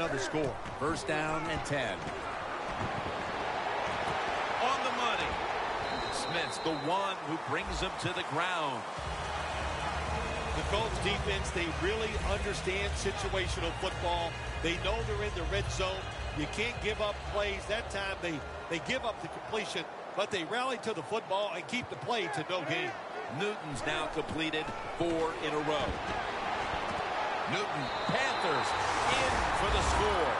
another score. First down and 10. On the money. Smith's the one who brings him to the ground. The Colts defense, they really understand situational football. They know they're in the red zone. You can't give up plays. That time they give up the completion, but they rally to the football and keep the play to no gain. Newton's now completed 4 in a row. Newton, Panthers, in for the score.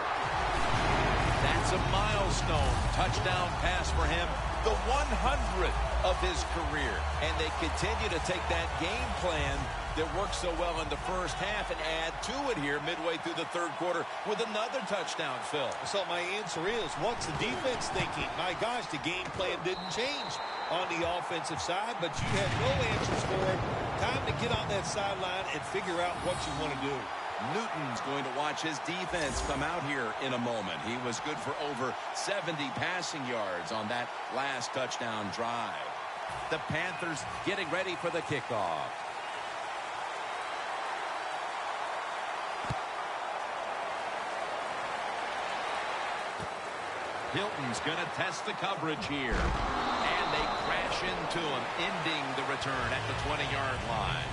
That's a milestone touchdown pass for him, the 100th of his career. And they continue to take that game plan that worked so well in the first half and add to it here midway through the third quarter with another touchdown, Phil. So my answer is, what's the defense thinking? My gosh, the game plan didn't change on the offensive side, but you had no answers for it. Time to get on that sideline and figure out what you want to do. Newton's going to watch his defense come out here in a moment. He was good for over 70 passing yards on that last touchdown drive. The Panthers getting ready for the kickoff. Hilton's going to test the coverage here. And they crash into him, ending the return at the 20-yard line.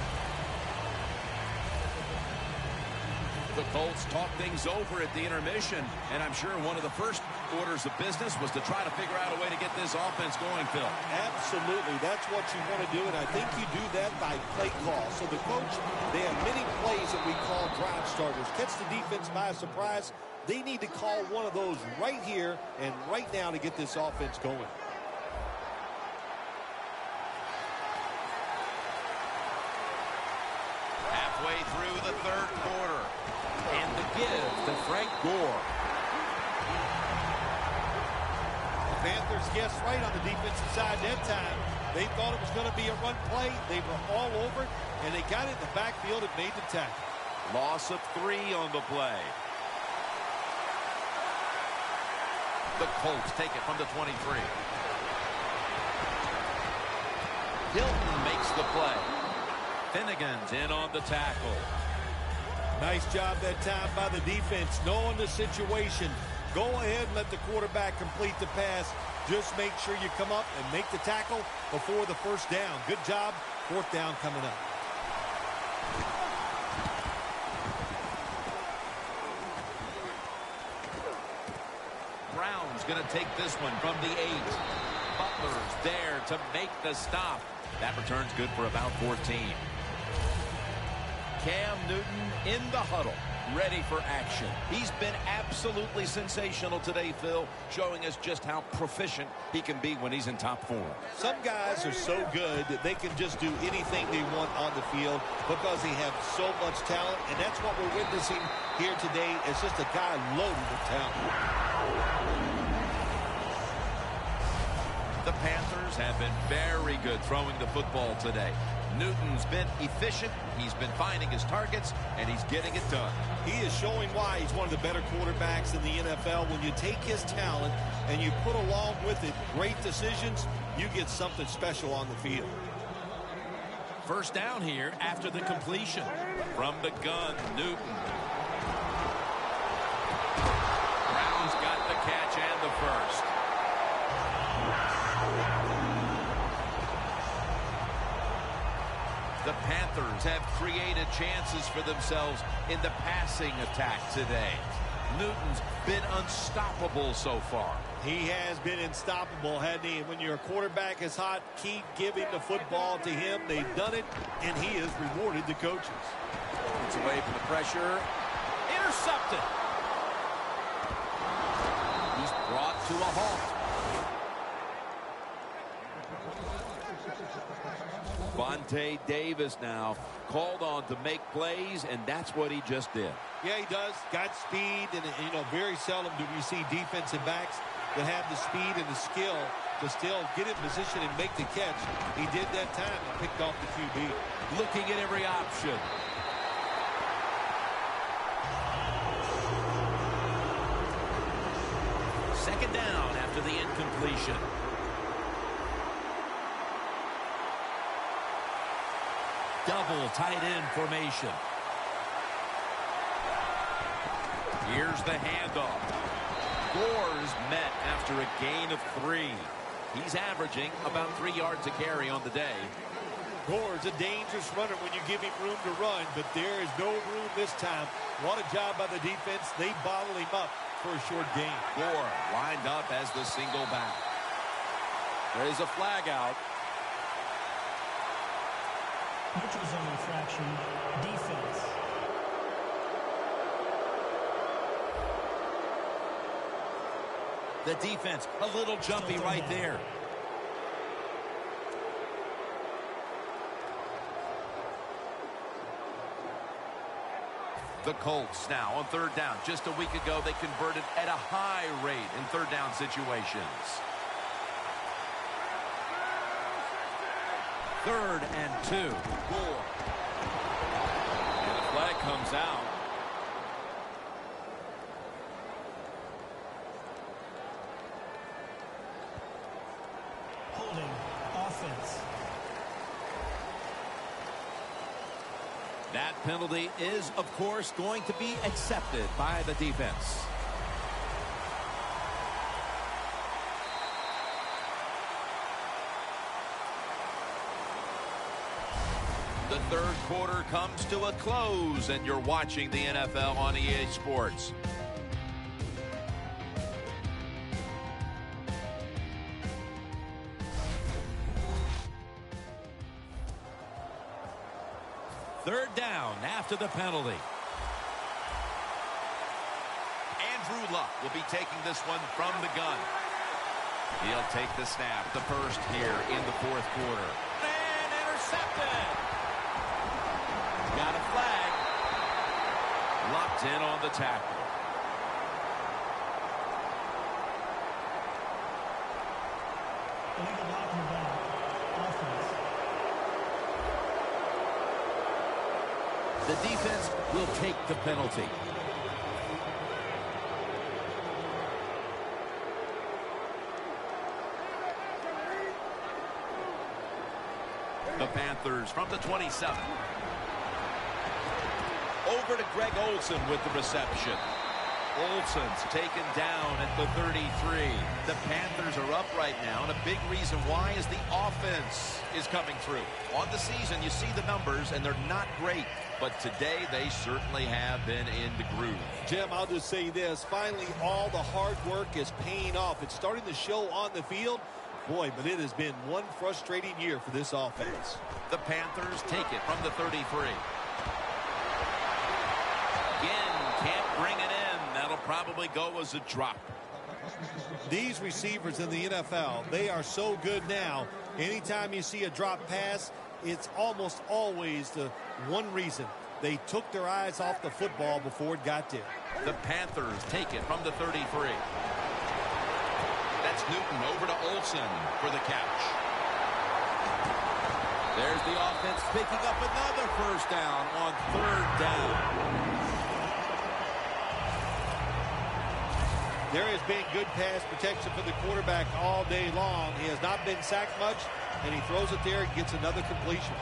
The Colts talk things over at the intermission, and I'm sure one of the first orders of business was to try to figure out a way to get this offense going, Phil. Absolutely. That's what you want to do, and I think you do that by play call. So the coach, they have many plays that we call drive starters. Catch the defense by surprise. They need to call one of those right here and right now to get this offense going. Halfway through the third quarter. And the give to Frank Gore. The Panthers guessed right on the defensive side that time. They thought it was going to be a run play. They were all over it, and they got it in the backfield and made the tackle. Loss of 3 on the play. The Colts take it from the 23. Hilton makes the play. Finnegan's in on the tackle. Nice job that time by the defense, knowing the situation. Go ahead and let the quarterback complete the pass. Just make sure you come up and make the tackle before the first down. Good job. Fourth down coming up. Brown's going to take this one from the 8. Butler's there to make the stop. That return's good for about 14. Cam Newton in the huddle, ready for action. He's been absolutely sensational today, Phil, showing us just how proficient he can be when he's in top form. Some guys are so good that they can just do anything they want on the field because they have so much talent, and that's what we're witnessing here today. It's just a guy loaded with talent. The Panthers have been very good throwing the football today. Newton's been efficient, he's been finding his targets, and he's getting it done. He is showing why he's one of the better quarterbacks in the NFL. When you take his talent and you put along with it great decisions, you get something special on the field. First down here after the completion. From the gun, Newton. Brown's got the catch and the first. The Panthers have created chances for themselves in the passing attack today. Newton's been unstoppable so far. He has been unstoppable, hasn't he? When your quarterback is hot, keep giving the football to him. They've done it, and he has rewarded the coaches. It's away from the pressure. Intercepted. He's brought to a halt. Vontae Davis now called on to make plays, and that's what he just did. Yeah, he does. Got speed, and, you know, very seldom do we see defensive backs that have the speed and the skill to still get in position and make the catch. He did that time and picked off the QB. Looking at every option. Second down after the incompletion. Double tight end formation. Here's the handoff. Gore's met after a gain of 3. He's averaging about 3 yards a carry on the day. Gore's a dangerous runner when you give him room to run, but there is no room this time. What a job by the defense. They bottle him up for a short gain. Gore lined up as the single back. There's a flag out. Neutral zone infraction, defense. The defense, a little jumpy right there. The Colts now on 3rd down. Just a week ago, they converted at a high rate in 3rd down situations. 3rd and 2. Gore. And the flag comes out. Holding offense. That penalty is, of course, going to be accepted by the defense. The 3rd quarter comes to a close, and you're watching the NFL on EA Sports. Third down after the penalty. Andrew Luck will be taking this one from the gun. He'll take the snap, the first here in the 4th quarter. And intercepted. Got a flag. Locked in on the tackle. Illegal blocking back. Offense. The defense will take the penalty. The Panthers from the 27. Over to Greg Olsen with the reception. Olsen's taken down at the 33. The Panthers are up right now, and a big reason why is the offense is coming through. On the season, you see the numbers, and they're not great. But today, they certainly have been in the groove. Jim, I'll just say this. Finally, all the hard work is paying off. It's starting to show on the field. Boy, but it has been one frustrating year for this offense. The Panthers take it from the 33. Again, can't bring it in. That'll probably go as a drop. These receivers in the NFL, they are so good now. Anytime you see a drop pass, it's almost always the one reason. They took their eyes off the football before it got there. The Panthers take it from the 33. That's Newton over to Olsen for the catch. There's the offense picking up another first down on 3rd down. There has been good pass protection for the quarterback all day long. He has not been sacked much, and he throws it there and gets another completion.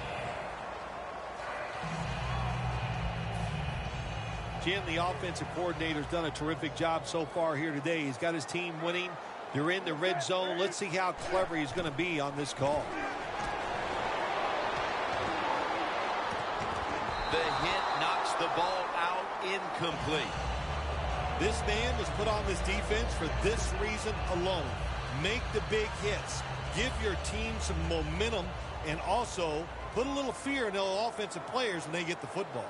Jim, the offensive coordinator, has done a terrific job so far here today. He's got his team winning. They're in the red zone. Let's see how clever he's going to be on this call. The hit knocks the ball out, incomplete. This man was put on this defense for this reason alone. Make the big hits. Give your team some momentum, and also put a little fear in the offensive players when they get the football.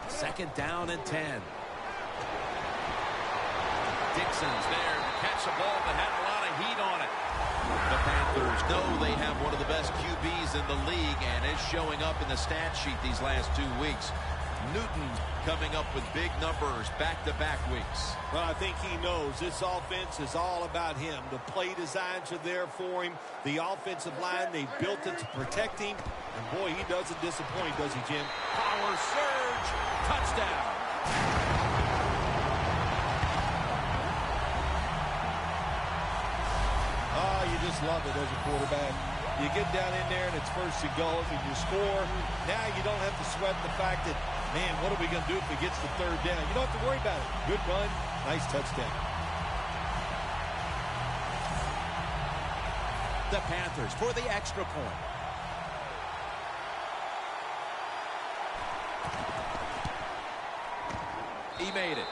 2nd down and 10. Dixon's there to catch a ball that had a lot of heat on it. The Panthers know they have one of the best QBs in the league, and it's showing up in the stat sheet these last 2 weeks. Newton coming up with big numbers back-to-back weeks. Well, I think he knows this offense is all about him. The play designs are there for him. The offensive line, they built it to protect him. And, boy, he doesn't disappoint, does he, Jim? Power surge. Touchdown. Oh, you just love it as a quarterback. You get down in there and it's 1st and goal and you score. Now you don't have to sweat the fact that Man, what are we going to do if he gets the third down? You don't have to worry about it. Good run, nice touchdown. The Panthers for the extra point. He made it.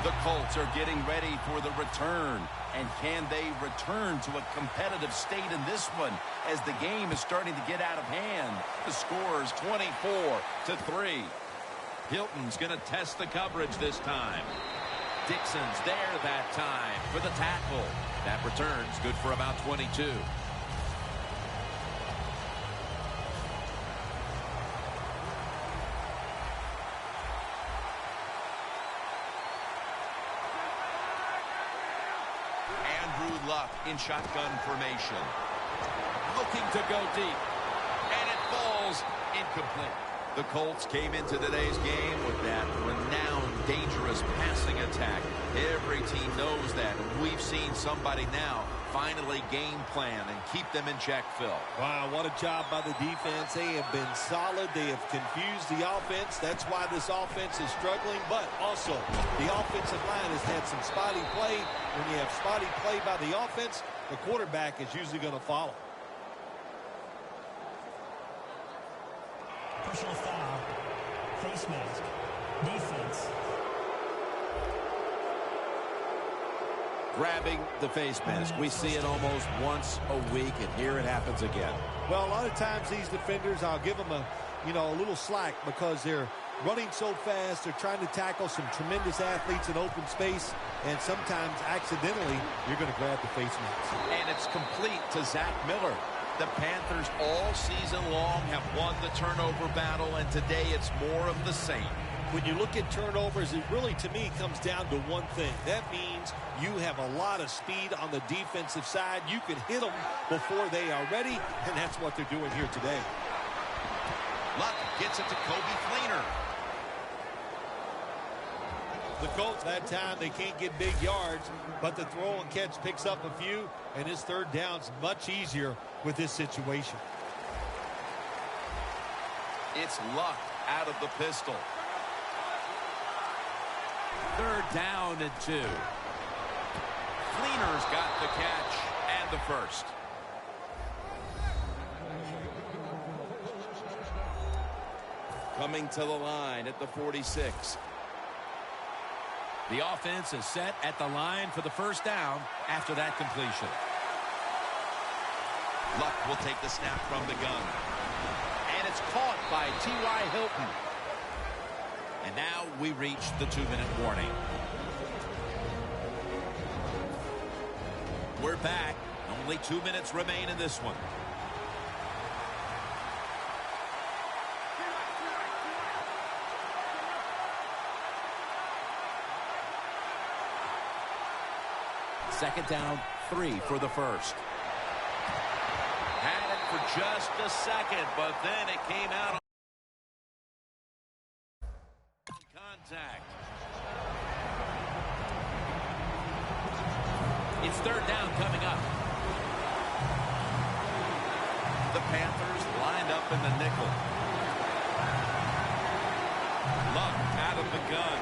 The Colts are getting ready for the return. And can they return to a competitive state in this one as the game is starting to get out of hand? The score is 24-3. Hilton's going to test the coverage this time. Dixon's there that time for the tackle. That return's good for about 22. Luck in shotgun formation. Looking to go deep. And it falls incomplete. The Colts came into today's game with that renowned, dangerous passing attack. Every team knows that. And we've seen somebody now finally game plan and keep them in check, Phil. Wow, what a job by the defense. They have been solid. They have confused the offense. That's why this offense is struggling. But also, the offensive line has had some spotty play. When you have spotty play by the offense, the quarterback is usually going to follow. Personal foul. Face mask. Defense. Grabbing the face mask. We see it almost once a week, and here it happens again. Well, a lot of times these defenders, I'll give them a little slack because they're running so fast. They're trying to tackle some tremendous athletes in open space, and sometimes accidentally you're going to grab the face mask. And it's complete to Zach Miller. The Panthers all season long have won the turnover battle, and today it's more of the same. When you look at turnovers, it really, to me, comes down to one thing. That means you have a lot of speed on the defensive side. You can hit them before they are ready, and that's what they're doing here today. Luck gets it to Kobe Fleener. The Colts, that time, they can't get big yards, but the throw and catch picks up a few, and his third down's much easier with this situation. It's Luck out of the pistol. Third down and 2. Fleener's got the catch and the first. Coming to the line at the 46. The offense is set at the line for the first down after that completion. Luck will take the snap from the gun. And it's caught by T.Y. Hilton. And now we reach the 2-minute warning. We're back. Only 2 minutes remain in this one. Second down, 3 for the first. Had it for just a second, but then it came out on contact. It's third down coming up. The Panthers lined up in the nickel. Luck out of the gun.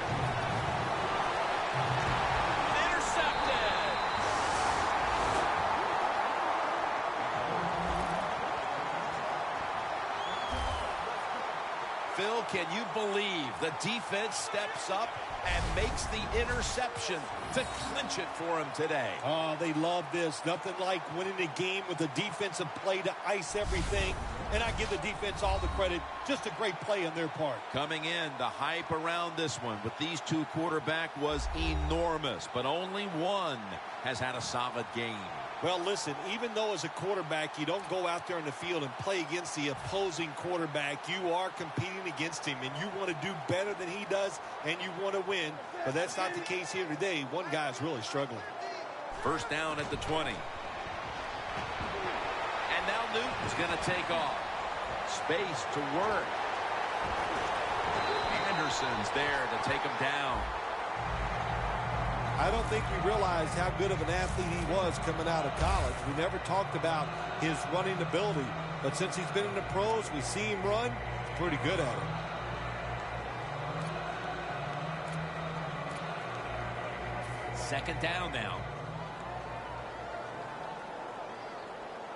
Intercepted. Phil, can you believe the defense steps up and makes the interception to clinch it for him today? Oh, they love this. Nothing like winning a game with a defensive play to ice everything. And I give the defense all the credit. Just a great play on their part. Coming in, the hype around this one with these two quarterbacks was enormous, but only one has had a solid game. Well, listen, even though as a quarterback you don't go out there in the field and play against the opposing quarterback, you are competing against him, and you want to do better than he does, and you want to win. But that's not the case here today. One guy's really struggling. First down at the 20. And now Newton's going to take off. Space to work. Anderson's there to take him down. I don't think we realized how good of an athlete he was coming out of college. We never talked about his running ability. But since he's been in the pros, we see him run. He's pretty good at it. Second down now.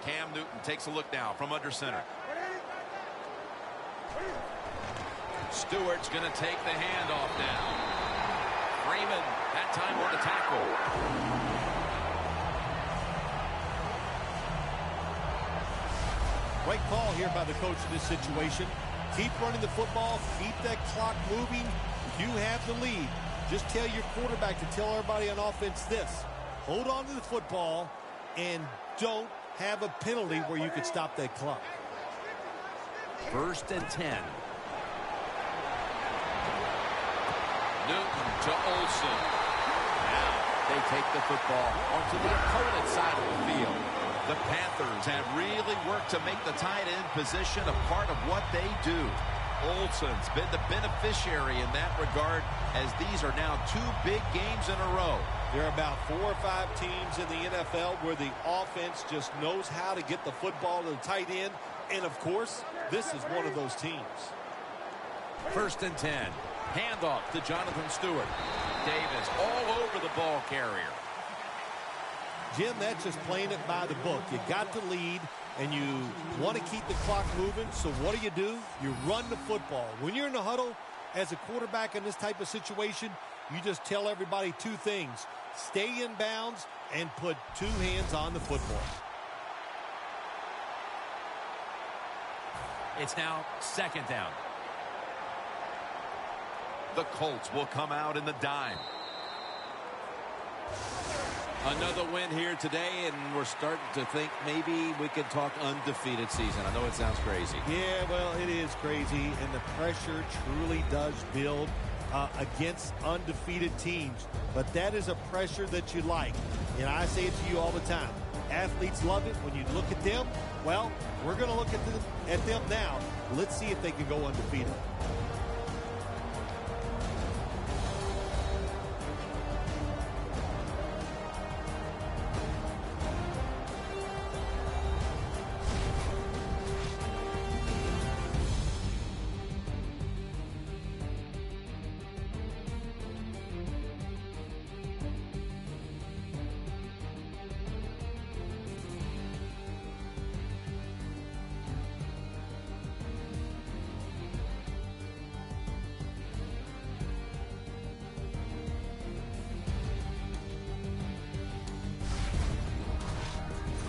Cam Newton takes a look now from under center. Stewart's going to take the handoff now. Freeman, that time on the tackle. Great call here by the coach in this situation. Keep running the football. Keep that clock moving. You have the lead. Just tell your quarterback to tell everybody on offense this. Hold on to the football and don't have a penalty where you could stop that clock. 1st and 10. Newton to Olsen. Now they take the football onto the opponent's side of the field. The Panthers have really worked to make the tight end position a part of what they do. Olsen's been the beneficiary in that regard, as these are now 2 big games in a row. There are about 4 or 5 teams in the NFL where the offense just knows how to get the football to the tight end. And, of course, this is one of those teams. 1st and 10. Handoff to Jonathan Stewart. Davis all over the ball carrier. Jim, that's just playing it by the book. You got the lead, and you want to keep the clock moving. So what do? You run the football. When you're in the huddle as a quarterback in this type of situation, you just tell everybody 2 things. Stay in bounds and put 2 hands on the football. It's now 2nd down. The Colts will come out in the dime. Another win here today, and we're starting to think maybe we could talk undefeated season. I know it sounds crazy. Yeah, well, it is crazy, and the pressure truly does build against undefeated teams. But that is a pressure that you like, and I say it to you all the time. Athletes love it. When you look at them, well, we're going to look at them now. Let's see if they can go undefeated.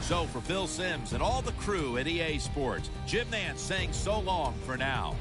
So for Phil Simms and all the crew at EA Sports, Jim Nantz saying so long for now.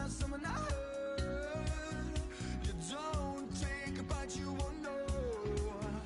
Someone I heard. You don't take a bite, you won't know.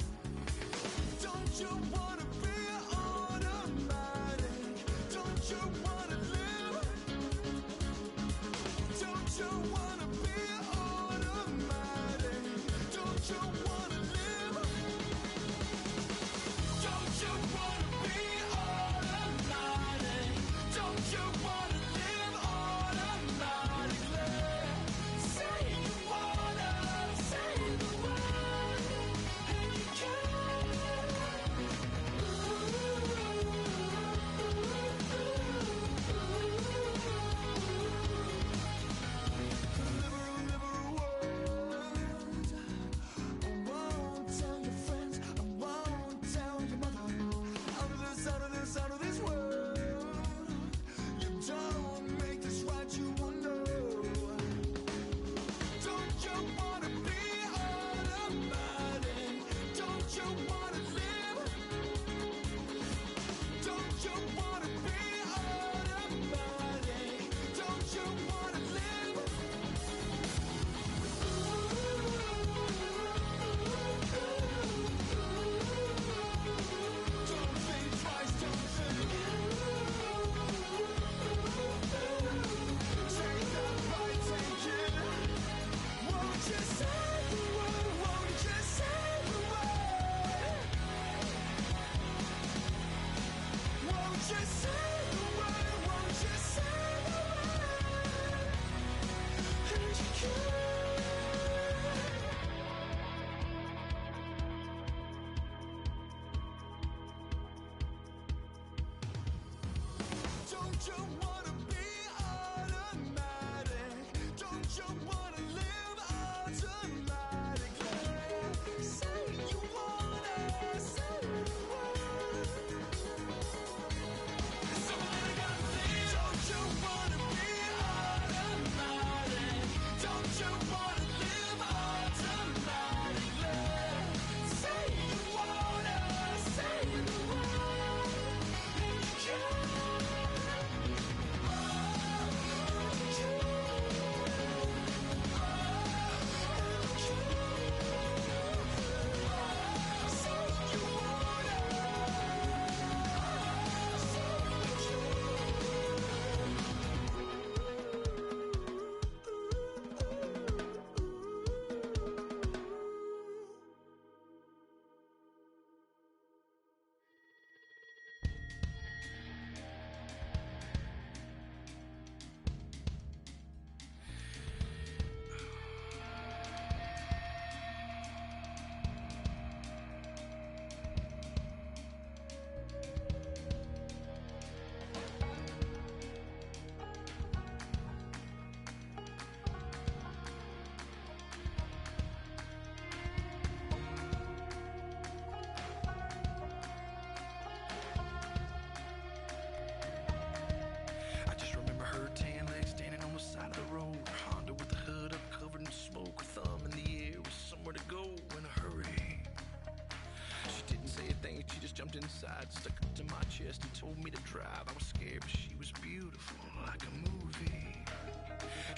told me to drive. I was scared, but she was beautiful, like a movie.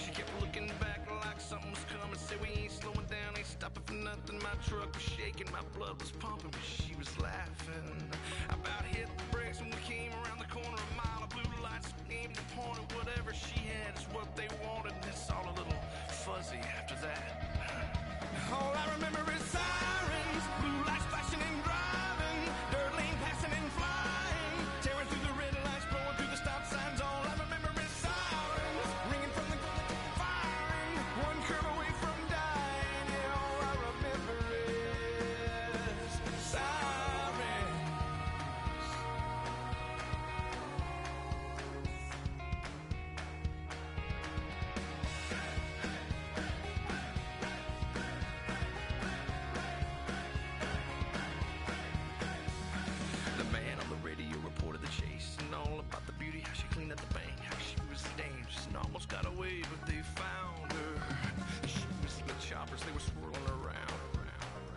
She kept looking back like something was coming. Said we ain't slowing down, ain't stopping for nothing. My truck was shaking, my blood was pumping, but she was laughing. I about hit the brakes when we came around the corner. A mile of blue lights aimed and pointed. Whatever she had is what they wanted. And it's all a little fuzzy after that. All I remember is sirens, blue lights flashing and driving, dirt lane passing and flying, tearing through the red lights, blowing through the stop signs. All I remember is sirens, ringing from the firing, one curve away from dying. Yeah, all I remember is sirens. Reported the chase and all about the beauty, how she cleaned up the bank, how she was dangerous and almost got away, but they found her. She was in the choppers, they were swirling around.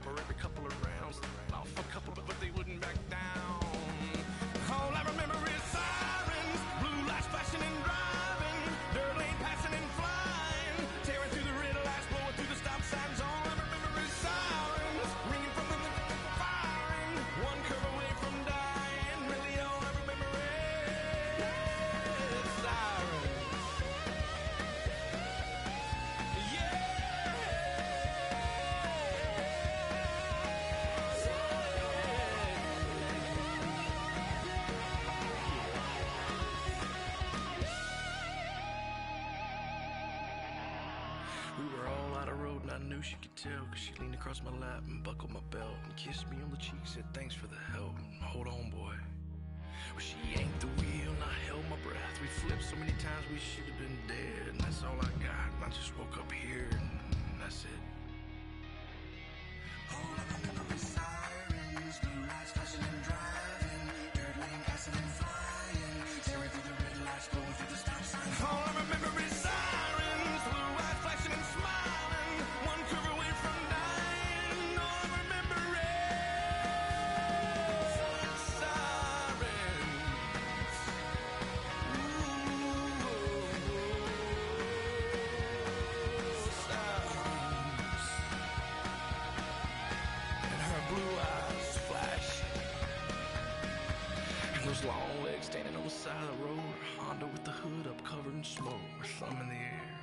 For every couple of rounds, off a couple, but they wouldn't back down. All I remember is sirens, blue lights flashing and driving, dirt lane passing and flying, tearing through the red lights, blowing through the stop signs. All I remember is sirens, ringing from the firing, one curve away from dying. I knew she could tell, cause she leaned across my lap and buckled my belt and kissed me on the cheek, said thanks for the help, and hold on, boy. Well, she yanked the wheel and I held my breath. We flipped so many times we should have been dead, and that's all I got. And I just woke up here and that's it. All I remember is sirens, blue lights flashing and driving, dirt lane passing and flying, tearing through the red lights, blowing through the stop signs. All I remember is sirens, blue lights flashing and smiling, one curve away from dying. All I remember is sirens. Sirens. And her blue eyes flashing, and those long legs standing on the side of the road. Honda with the hood up, covered in smoke, with thumb in the air.